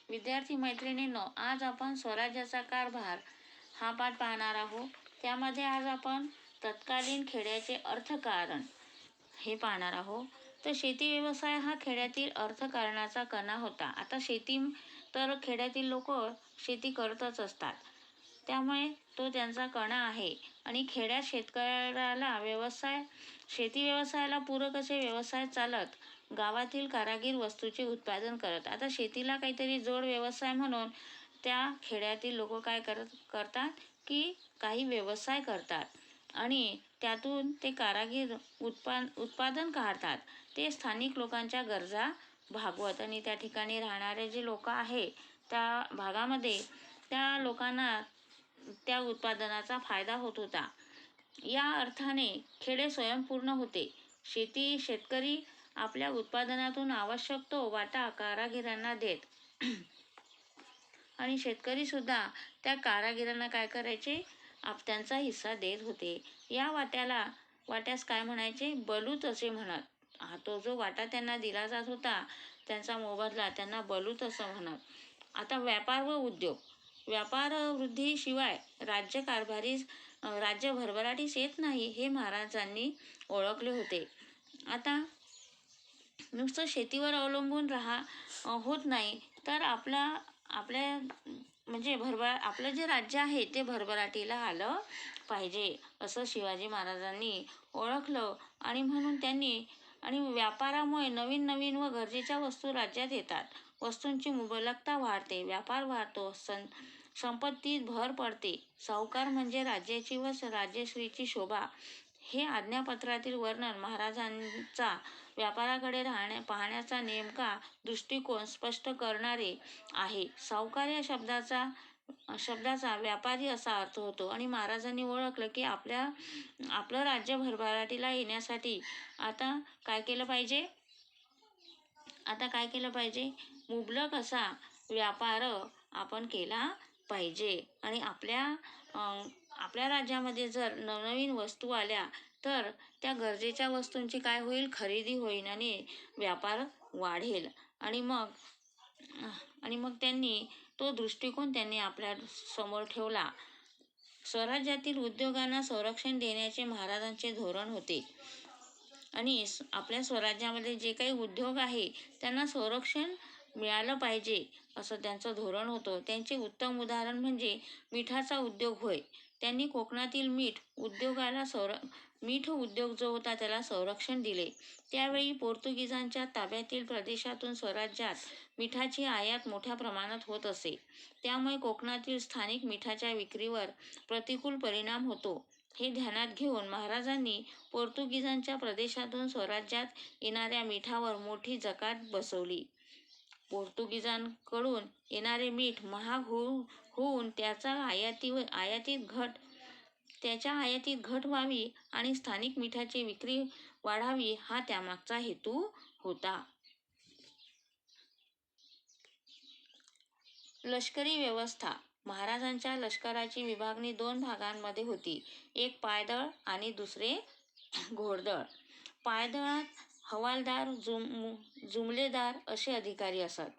विद्यार्थी मैत्रिणींनो, आज आपण स्वराज्याचा कारभार हा पाठ पाहणार आहोत. त्यामध्ये आज आपण तत्कालीन खेड्याचे अर्थकारण हे पाहणार आहोत. तर शेती व्यवसाय हा खेड्यातील अर्थकारणाचा कणा होता. आता शेती तर खेड्यातील लोक शेती करतच असतात, त्यामुळे तो त्यांचा कणा आहे. आणि खेड्यात शेतकऱ्याला शेती व्यवसायाला पूरक असे व्यवसाय चालत गावातील कारागीर वस्तूचे उत्पादन करत. आता शेतीला काहीतरी जोड व्यवसाय म्हणून त्या खेड्यातील लोक काय करतात की काही व्यवसाय करतात आणि त्यातून ते कारागीर उत्पादन काढतात. ते स्थानिक लोकांच्या गरजा भागवत आणि त्या ठिकाणी राहणारे जे लोक आहे त्या भागामध्ये त्या लोकांना त्या उत्पादनाचा फायदा होत होता. या अर्थाने खेडे स्वयंपूर्ण होते. शेतकरी आपल्या उत्पादनातून आवश्यक तो वाटा कारागिरांना देत आणि शेतकरी सुद्धा त्या कारागिरांना काय करायचे, त्यांचा हिस्सा देत होते. या वाट्यास काय म्हणायचे, बलूत असे म्हणत. तो जो वाटा त्यांना दिला जात होता त्यांचा मोबदला त्यांना बलूत असं म्हणत. आता व्यापार व उद्योग. व्यापार वृद्धीशिवाय राज्य भरभराटीस येत नाही हे महाराजांनी ओळखले होते. आता नुसतं शेतीवर अवलंबून होत नाही, तर आपल्या म्हणजे आपलं जे राज्य आहे ते भरभराटीला आलं पाहिजे असं शिवाजी महाराजांनी ओळखलं. आणि म्हणून आणि व्यापारामुळे नवीन नवीन व गरजेच्या वस्तू राज्यात येतात. वस्तूंची मुबलकता वाढते, व्यापार वाढतो, संपत्तीत भर पडते. सावकार म्हणजे राज्याची व राजश्रीची शोभा. हे आज्ञापत्रातील वर्णन महाराजांचा व्यापाराकडे पाहण्याचा नेमका दृष्टिकोन स्पष्ट करणारे आहे. सावकार या शब्दाचा व्यापारी असा अर्थ होतो. आणि महाराजांनी ओळखलं की आपलं राज्य भरभराटीला येण्यासाठी आता काय केलं पाहिजे, मुबलक असा व्यापार आपण केला पाहिजे. आणि आपल्या राज्यामध्ये जर नवनवीन वस्तू आल्या तर त्या गरजेच्या वस्तूंची काय होईल, खरेदी होईल आणि व्यापार वाढेल. आणि मग तो दृष्टिकोन त्यांनी आपल्या समोर ठेवला. स्वराज्यातील उद्योगांना संरक्षण देण्याचे महाराजांचे धोरण होते. आणि आपल्या स्वराज्यामध्ये जे काही उद्योग आहे त्यांना संरक्षण मिळालं पाहिजे असं त्यांचं धोरण होतं. त्यांचे उत्तम उदाहरण म्हणजे मिठाचा उद्योग होय. त्यांनी कोकणातील मीठ उद्योग जो होता त्याला संरक्षण दिले. त्यावेळी पोर्तुगीजांच्या ताब्यातील प्रदेशातून स्वराज्यात मिठाची आयात मोठ्या प्रमाणात होत असे. त्यामुळे कोकणातील स्थानिक मिठाच्या विक्रीवर प्रतिकूल परिणाम होतो. हे ध्यानात घेऊन महाराजांनी पोर्तुगीजांच्या प्रदेशातून स्वराज्यात येणाऱ्या मिठावर मोठी जकात बसवली. पोर्तुगीजांकडून येणारे मीठ महाग होऊन त्याच्या आयातीत घट व्हावी आणि स्थानिक मिठाची विक्री वाढावी हा त्यामागचा हेतू होता. लष्करी व्यवस्था. महाराजांच्या लष्कराची विभागणी 2 भागांमध्ये होती. एक पायदळ आणि दुसरे घोडदळ. पायदळात हवालदार, जुमलेदार असे अधिकारी असत.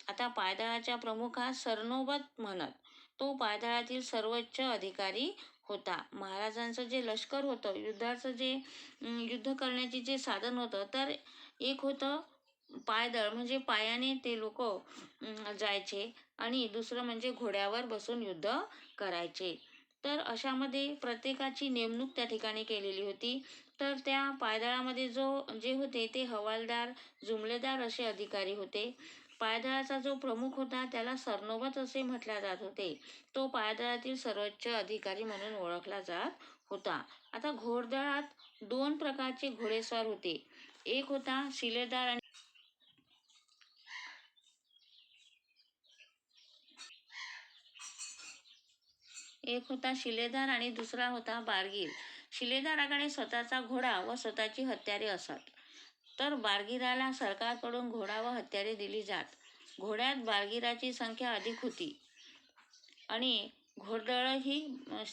आता पायदळाच्या प्रमुखास सरनोबत म्हणत. तो पायदळातील सर्वोच्च अधिकारी होता. महाराजांचं जे लष्कर होतं, युद्ध करण्याचे जे साधन होतं, तर एक होतं पायदळ म्हणजे पायाने ते लोक जायचे आणि दुसरं म्हणजे घोड्यावर बसून युद्ध करायचे. तर अशामध्ये प्रत्येकाची नेमणूक त्या ठिकाणी केलेली होती. तर त्या पायदळामध्ये जे होते ते हवालदार, जुमलेदार असे अधिकारी होते. पायदळाचा जो प्रमुख होता त्याला सरनोबत असे म्हटले जात होते. तो पायदळातील सर्वोच्च अधिकारी म्हणून ओळखला जात होता. आता घोडदळात 2 प्रकारचे घोडेस्वार होते. एक होता शिलेदार आणि दुसरा होता बारगीर. शिलेदाराकडे स्वतःचा घोडा व स्वतःची हत्यारे असत, तर बारगीराला सरकारकडून घोडा व हत्यारे दिली जात. घोड्यात बारगीराची संख्या अधिक होती. आणि घोडदळ ही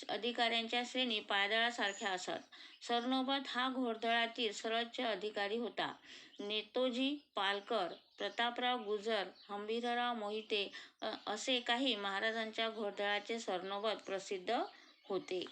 अधिकाऱ्यांच्या श्रेणी पायदळासारख्या असत. सरनोबत हा घोडदळातील सर्वोच्च अधिकारी होता. नेतोजी पालकर, प्रतापराव गुजर, हंबीरराव मोहिते असे काही महाराजांच्या घोडदळाचे सरनोबत प्रसिद्ध होते.